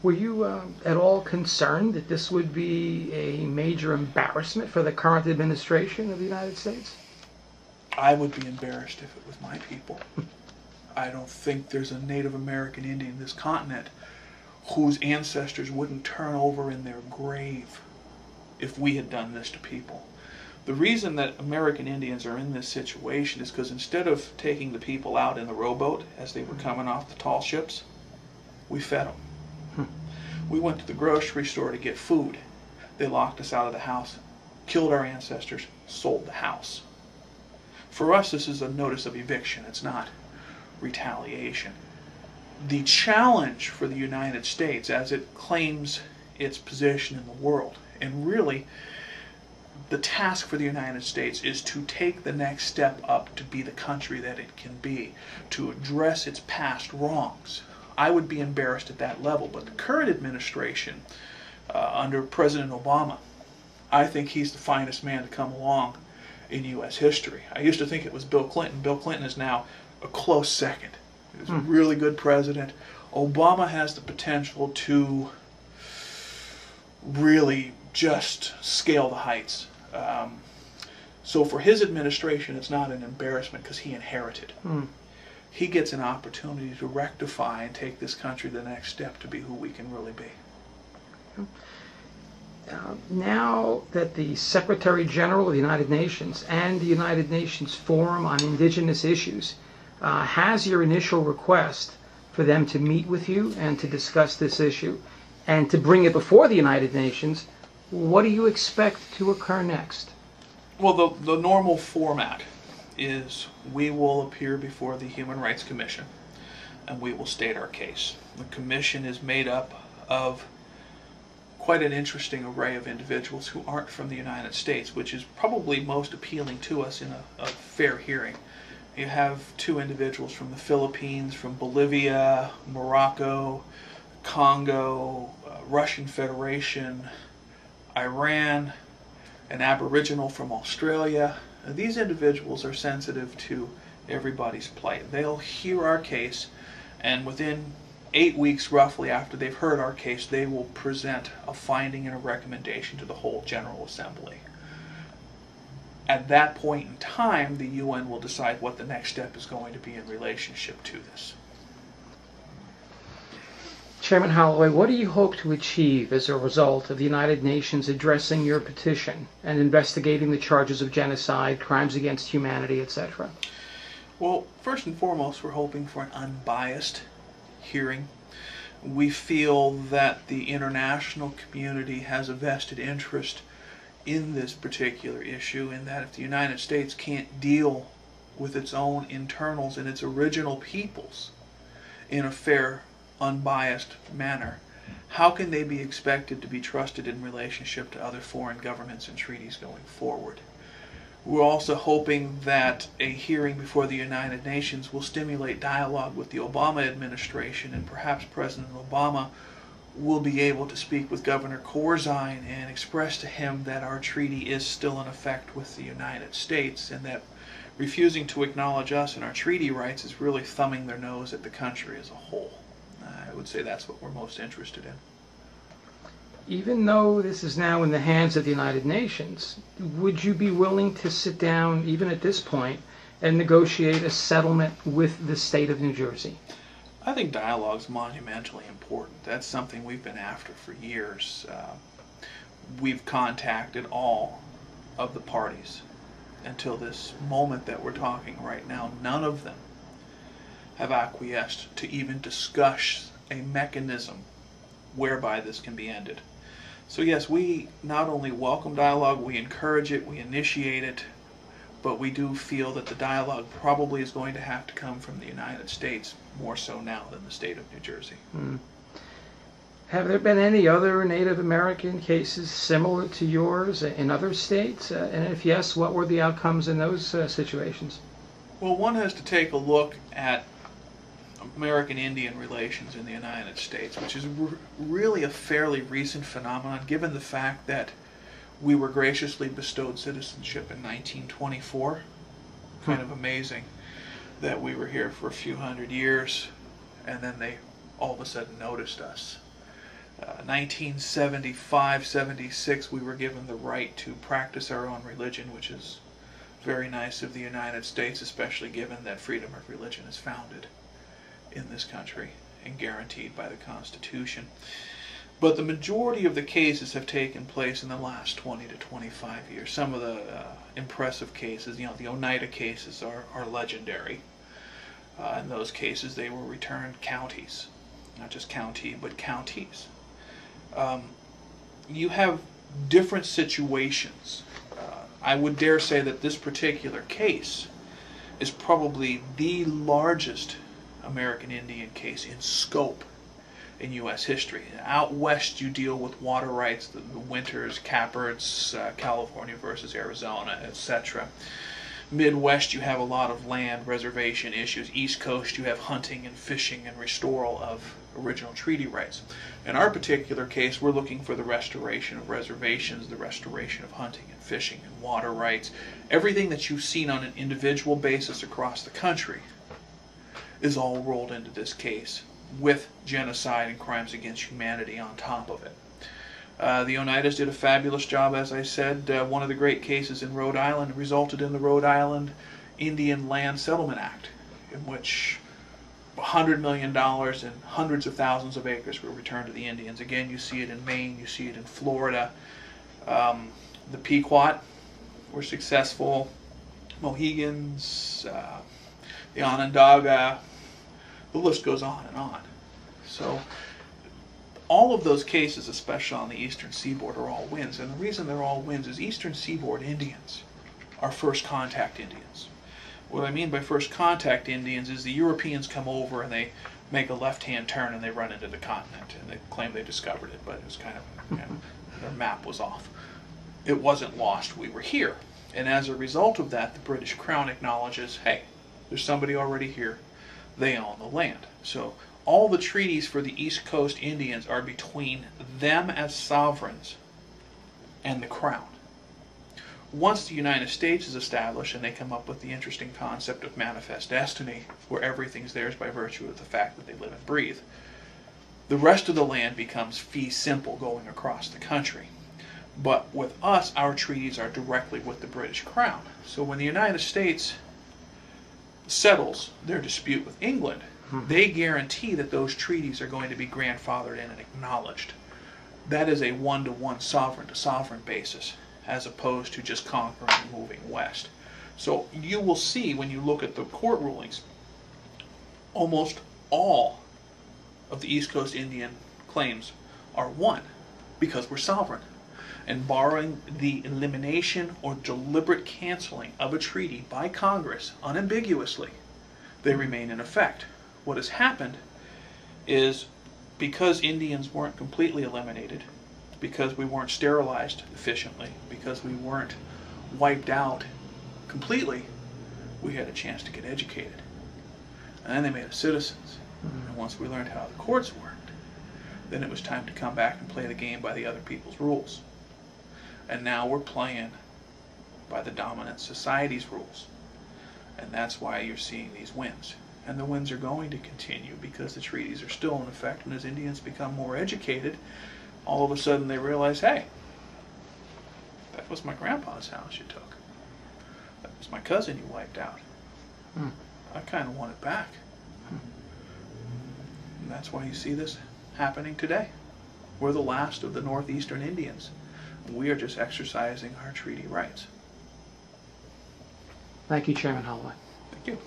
Were you at all concerned that this would be a major embarrassment for the current administration of the United States? I would be embarrassed if it was my people. I don't think there's a Native American Indian in this continent whose ancestors wouldn't turn over in their grave if we had done this to people. The reason that American Indians are in this situation is because instead of taking the people out in the rowboat as they were coming off the tall ships, we fed them. We went to the grocery store to get food. They locked us out of the house, killed our ancestors, sold the house. For us, this is a notice of eviction. It's not retaliation. The challenge for the United States as it claims its position in the world, and really the task for the United States, is to take the next step up to be the country that it can be, to address its past wrongs. I would be embarrassed at that level, but the current administration, under President Obama, I think he's the finest man to come along in U.S. history. I used to think it was Bill Clinton. Bill Clinton is now a close second. He's a really good president. Obama has the potential to really just scale the heights. So for his administration, it's not an embarrassment because he inherited. He gets an opportunity to rectify and take this country to the next step to be who we can really be. Now that the Secretary General of the United Nations and the United Nations Forum on Indigenous Issues has your initial request for them to meet with you and to discuss this issue and to bring it before the United Nations, what do you expect to occur next? Well, the normal format is we will appear before the Human Rights Commission and we will state our case. The commission is made up of quite an interesting array of individuals who aren't from the United States, which is probably most appealing to us in a fair hearing. You have two individuals from the Philippines, from Bolivia, Morocco, Congo, Russian Federation, Iran, an Aboriginal from Australia. These individuals are sensitive to everybody's plight. They'll hear our case, and within 8 weeks roughly after they've heard our case, they will present a finding and a recommendation to the whole General Assembly. At that point in time, the UN will decide what the next step is going to be in relationship to this. Chairman Holloway, what do you hope to achieve as a result of the United Nations addressing your petition and investigating the charges of genocide, crimes against humanity, etc.? Well, first and foremost, we're hoping for an unbiased hearing. We feel that the international community has a vested interest in this particular issue, in that if the United States can't deal with its own internals and its original peoples in a fair, unbiased manner, how can they be expected to be trusted in relationship to other foreign governments and treaties going forward? We're also hoping that a hearing before the United Nations will stimulate dialogue with the Obama administration, and perhaps President Obama will be able to speak with Governor Corzine and express to him that our treaty is still in effect with the United States, and that refusing to acknowledge us and our treaty rights is really thumbing their nose at the country as a whole. I would say that's what we're most interested in. Even though this is now in the hands of the United Nations, would you be willing to sit down, even at this point, and negotiate a settlement with the state of New Jersey? I think dialogue is monumentally important. That's something we've been after for years. We've contacted all of the parties. Until this moment that we're talking right now, none of them have acquiesced to even discuss a mechanism whereby this can be ended. So yes, we not only welcome dialogue, we encourage it, we initiate it, but we do feel that the dialogue probably is going to have to come from the United States, more so now than the state of New Jersey. Have there been any other Native American cases similar to yours in other states? And if yes, what were the outcomes in those situations? Well, one has to take a look at American Indian relations in the United States, which is really a fairly recent phenomenon, given the fact that we were graciously bestowed citizenship in 1924. Kind of amazing that we were here for a few hundred years and then they all of a sudden noticed us. 1975, 76, we were given the right to practice our own religion, which is very nice of the United States, especially given that freedom of religion is founded in this country and guaranteed by the Constitution. But the majority of the cases have taken place in the last 20 to 25 years. Some of the impressive cases, the Oneida cases are legendary. In those cases, they were returned counties. Not just county, but counties. You have different situations. I would dare say that this particular case is probably the largest American Indian case in scope in U.S. history. Out west you deal with water rights, the Winters, Capperts, California versus Arizona, etc. Midwest you have a lot of land reservation issues. East Coast you have hunting and fishing and restoral of original treaty rights. In our particular case, we're looking for the restoration of reservations, the restoration of hunting and fishing and water rights. Everything that you've seen on an individual basis across the country is all rolled into this case, with genocide and crimes against humanity on top of it. The Oneidas did a fabulous job, as I said. One of the great cases in Rhode Island resulted in the Rhode Island Indian Land Settlement Act, in which $100 million and hundreds of thousands of acres were returned to the Indians. Again, you see it in Maine, you see it in Florida. The Pequot were successful. Mohegans, the Onondaga, the list goes on and on. So all of those cases, especially on the eastern seaboard, are all wins. And the reason they're all wins is eastern seaboard Indians are first contact Indians. What I mean by first contact Indians is the Europeans come over and they make a left-hand turn and they run into the continent and they claim they discovered it, but it was kind of, their map was off. It wasn't lost, we were here. And as a result of that, the British Crown acknowledges, hey, there's somebody already here, they own the land. So all the treaties for the East Coast Indians are between them as sovereigns and the Crown. Once the United States is established and they come up with the interesting concept of manifest destiny, where everything's theirs by virtue of the fact that they live and breathe, the rest of the land becomes fee simple going across the country. But with us, our treaties are directly with the British Crown. So when the United States settles their dispute with England, they guarantee that those treaties are going to be grandfathered in and acknowledged. That is a one-to-one sovereign-to-sovereign basis, as opposed to just conquering and moving west. So you will see when you look at the court rulings, almost all of the East Coast Indian claims are won because we're sovereign. And barring the elimination or deliberate canceling of a treaty by Congress unambiguously, they remain in effect. What has happened is, because Indians weren't completely eliminated, because we weren't sterilized efficiently, because we weren't wiped out completely, we had a chance to get educated. And then they made us citizens. And once we learned how the courts worked, then it was time to come back and play the game by the other people's rules. And now we're playing by the dominant society's rules. And that's why you're seeing these wins. And the wins are going to continue because the treaties are still in effect. And as Indians become more educated, all of a sudden they realize, hey, that was my grandpa's house you took. That was my cousin you wiped out. I kind of want it back. And that's why you see this happening today. We're the last of the northeastern Indians. We are just exercising our treaty rights. Thank you, Chairman Holloway. Thank you.